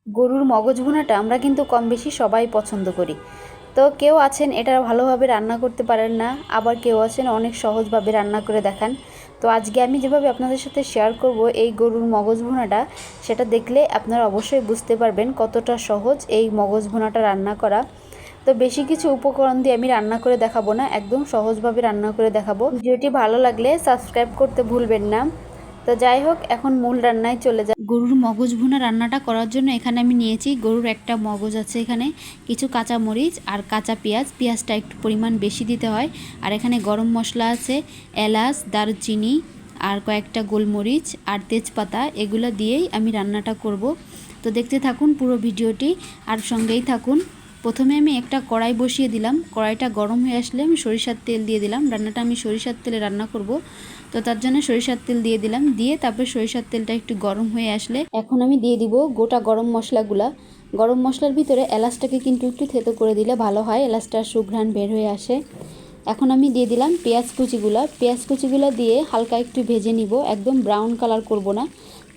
গরুর মগজ ভুনাটা আমরা কিন্তু কম বেশি সবাই পছন্দ করি। তো কেউ আছেন এটা ভালোভাবে রান্না করতে পারেন না, আবার কেউ আছেন অনেক সহজভাবে রান্না করে দেখান। তো আজকে আমি যেভাবে আপনাদের সাথে শেয়ার করব এই গরুর মগজ ভুনাটা, সেটা দেখলে আপনারা অবশ্যই বুঝতে পারবেন কতটা সহজ এই মগজ ভুনাটা রান্না করা। তো বেশি কিছু উপকরণ দিয়ে আমি রান্না করে দেখাবো না, একদম সহজভাবে রান্না করে দেখাবো। ভিডিওটি ভালো লাগলে সাবস্ক্রাইব করতে ভুলবেন না। তো যাই হোক, এখন মূল রান্নায় চলে যাই। গরুর মগজ ভুনা রান্নাটা করার জন্য এখানে আমি নিয়েছি গরুর একটা মগজ আছে, এখানে কিছু কাঁচা মরিচ আর কাঁচা পেঁয়াজ। পেঁয়াজটা একটু পরিমাণ বেশি দিতে হয়। আর এখানে গরম মশলা আছে, এলাচ, দারুচিনি আর কয়েকটা গোলমরিচ আর তেজপাতা, এগুলো দিয়েই আমি রান্নাটা করব। তো দেখতে থাকুন পুরো ভিডিওটি আর সঙ্গেই থাকুন। প্রথমে আমি একটা কড়াই বসিয়ে দিলাম। কড়াইটা গরম হয়ে আসলে আমি সরিষার তেল দিয়ে দিলাম। রান্নাটা আমি সরিষার তেলে রান্না করব, তো তার জন্য সরিষার তেল দিয়ে দিলাম। দিয়ে তারপরে সরিষার তেলটা একটু গরম হয়ে আসলে এখন আমি দিয়ে দিব গোটা গরম মশলাগুলা। গরম মশলার ভিতরে এলাচটাকে কিন্তু একটু থেতো করে দিলে ভালো হয়, এলাচটার সুঘ্রাণ বের হয়ে আসে। এখন আমি দিয়ে দিলাম পেঁয়াজ কুচিগুলো দিয়ে হালকা একটু ভেজে নিব, একদম ব্রাউন কালার করব না,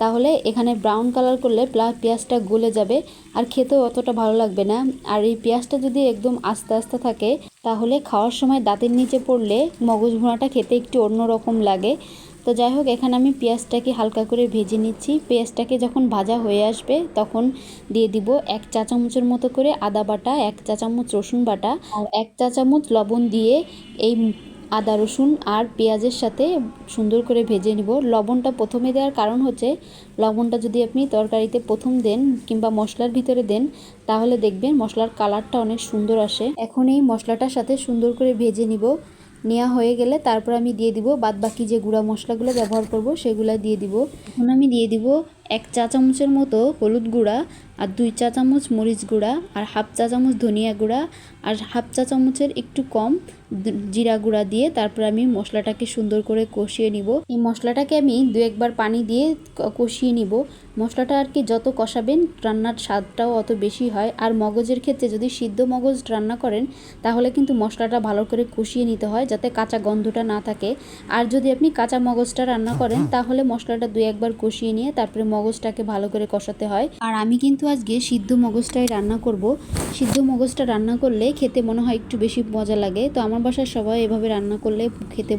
তাহলে এখানে ব্রাউন কালার করলে পেঁয়াজটা গলে যাবে আর খেতেও অতটা ভালো লাগবে না। আর এই পেঁয়াজটা যদি একদম আস্তে আস্তে থাকে তাহলে খাওয়ার সময় দাঁতের নিচে পড়লে মগজ ভুনাটা খেতে একটু অন্যরকম লাগে। তো যাই হোক, এখানে আমি পেঁয়াজটাকে হালকা করে ভেজে নিচ্ছি। পেঁয়াজটাকে যখন ভাজা হয়ে আসবে তখন দিয়ে দিব 1 চা চামচের মতো করে আদা বাটা, 1 চা চামচ রসুন বাটা আর 1 চা চামচ লবণ দিয়ে এই আদা রসুন আর পেঁয়াজের সাথে সুন্দর করে ভেজে নিব। লবণটা প্রথমে দেওয়ার কারণ হচ্ছে, লবণটা যদি আপনি তরকারিতে প্রথম দেন কিংবা মশলার ভিতরে দেন তাহলে দেখবেন মশলার কালারটা অনেক সুন্দর আসে। এখন এই মশলাটার সাথে সুন্দর করে ভেজে নিব। নেওয়া হয়ে গেলে তারপর আমি দিয়ে দিব বাদবাকি যে গুঁড়া মশলাগুলো ব্যবহার করব সেগুলো দিয়ে দিব। এখন আমি দিয়ে দিব 1 চা চামচের মতো হলুদ গুঁড়া আর 2 চা চামচ মরিচ গুঁড়া আর হাফ চা চামচ ধনিয়া গুঁড়া আর হাফ চা চামচের একটু কম জিরা গুঁড়া দিয়ে তারপর আমি মশলাটাকে সুন্দর করে কষিয়ে নিব। এই মশলাটাকে আমি 2-1 বার পানি দিয়ে কষিয়ে নিব। মশলাটা আর কি যত কষাবেন রান্নার স্বাদটাও অত বেশি হয়। আর মগজের ক্ষেত্রে যদি সিদ্ধ মগজ রান্না করেন তাহলে কিন্তু মশলাটা ভালো করে কষিয়ে নিতে হয় যাতে কাঁচা গন্ধটা না থাকে। আর যদি আপনি কাঁচা মগজটা রান্না করেন তাহলে মশলাটা 2-1 বার কষিয়ে নিয়ে তারপরে মগজটাকে ভালো করে কষাতে হয়। আর আমি কিন্তু আজকে সিদ্ধ মগজটাই রান্না করব। সিদ্ধ মগজটা রান্না করলে খেতে মনে হয় একটু বেশি মজা লাগে। তো আমার বাসার সবাই এভাবে রান্না করলে খেতে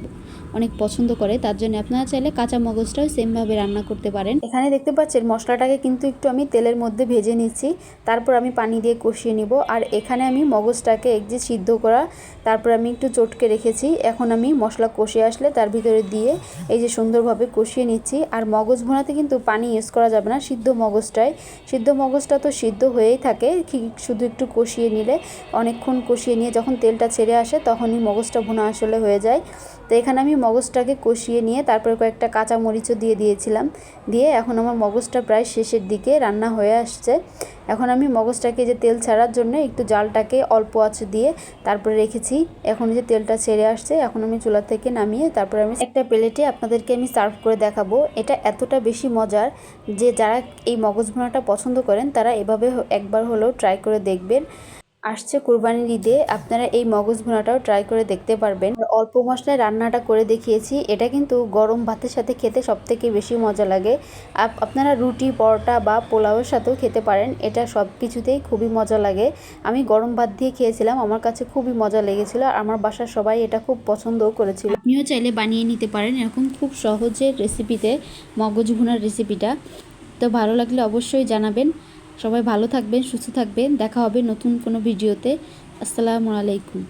অনেক পছন্দ করে, তার জন্য আপনারা চাইলে কাঁচা মগজটাও সেমভাবে রান্না করতে পারেন। এখানে দেখতে পাচ্ছেন মশলাটাকে কিন্তু একটু আমি তেলের মধ্যে ভেজে নিচ্ছি, তারপর আমি পানি দিয়ে কষিয়ে নিব। আর এখানে আমি মগজটাকে এক যে সিদ্ধ করা তারপর আমি একটু চটকে রেখেছি। এখন আমি মশলা কষিয়ে আসলে তার ভিতরে দিয়ে এই যে সুন্দরভাবে কষিয়ে নিচ্ছি। আর মগজ ভুনাতে কিন্তু পানি ইউজ করা যাবে না, সিদ্ধ মগজটা তো সিদ্ধ হয়েই থাকে, শুধু একটু কষিয়ে নিলে, অনেকক্ষণ কষিয়ে নিয়ে যখন তেলটা ছেড়ে আসে তখনই মগজটা ভুনা আসলে হয়ে যায়। তো এখানে আমি মগজটাকে কষিয়ে নিয়ে তারপর কয়েকটা কাঁচা মরিচও দিয়ে দিয়েছিলাম। দিয়ে এখন আমার মগজটা প্রায় শেষের দিকে রান্না হয়ে আসছে। এখন আমি মগজটাকে যে তেল ছাড়ার জন্য একটু জালটাকে অল্প আঁচে দিয়ে তারপরে রেখেছি। এখন যে তেলটা ছেড়ে আসছে এখন আমি চুলা থেকে নামিয়ে তারপরে আমি একটা প্লেটে আপনাদেরকে আমি সার্ভ করে দেখাবো। এটা এতটা বেশি মজার যে যারা এই মগজ ভুনাটা পছন্দ করেন তারা এভাবে একবার হলেও ট্রাই করে দেখবেন। আসছে কোরবানির ঈদে আপনারা এই মগজ ভুনাটাও ট্রাই করে দেখতে পারবেন। অল্প মশলায় রান্নাটা করে দেখিয়েছি, এটা কিন্তু গরম ভাতের সাথে খেতে সবথেকে বেশি মজা লাগে। আপনারা রুটি, পরোটা বা পোলাওয়ের সাথেও খেতে পারেন, এটা সব কিছুতেই খুবই মজা লাগে। আমি গরম ভাত দিয়ে খেয়েছিলাম, আমার কাছে খুবই মজা লেগেছিল। আমার বাসার সবাই এটা খুব পছন্দও করেছিল। আপনিও চাইলে বানিয়ে নিতে পারেন এরকম খুব সহজের রেসিপিতে মগজ ভুনার রেসিপিটা। তো ভালো লাগলে অবশ্যই জানাবেন। সবাই ভালো থাকবেন, সুস্থ থাকবেন, দেখা হবে নতুন কোনো ভিডিওতে। আসসালামু আলাইকুম।